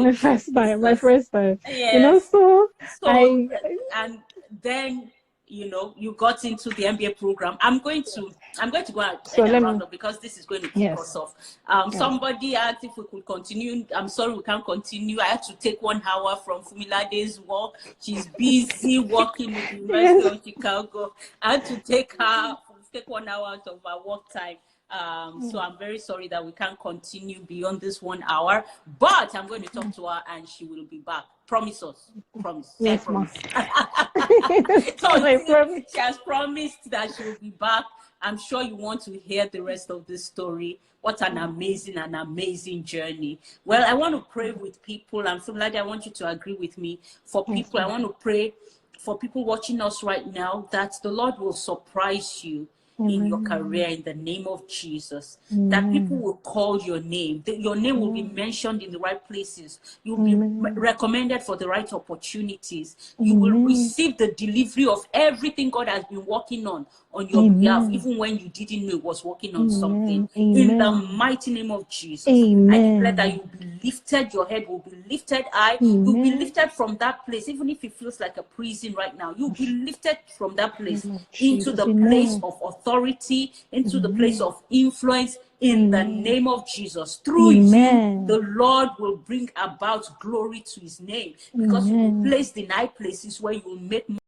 Yes. So and then you got into the MBA program. I'm going to go out round up because this is going to kick us off. Somebody asked if we could continue. I'm sorry, we can't continue. I had to take 1 hour from Fumilade's work. She's busy working with the University of Chicago. I had to take 1 hour out of our work time. So I'm very sorry that we can't continue beyond this 1 hour, but I'm going to talk to her and she will be back. Promise us. Promise. Say Yes, promise. So I promise. She has promised that she will be back. I'm sure you want to hear the rest of this story. What an amazing journey. Well, I want to pray with people. I'm so glad I want you to agree with me. For people, I want to pray for people watching us right now that the Lord will surprise you in your career in the name of Jesus. That people will call your name. Your name will be mentioned in the right places. You'll be recommended for the right opportunities. You will receive the delivery of everything God has been working on your behalf, even when you didn't know it was working on something. In the mighty name of Jesus, I declare that you'll be lifted, your head will be lifted high. You'll be lifted from that place, even if it feels like a prison right now. You'll be lifted from that place into the place of authority, into the place of influence. In the name of Jesus, through you, the Lord will bring about glory to his name, because you will be placed in high places where you will make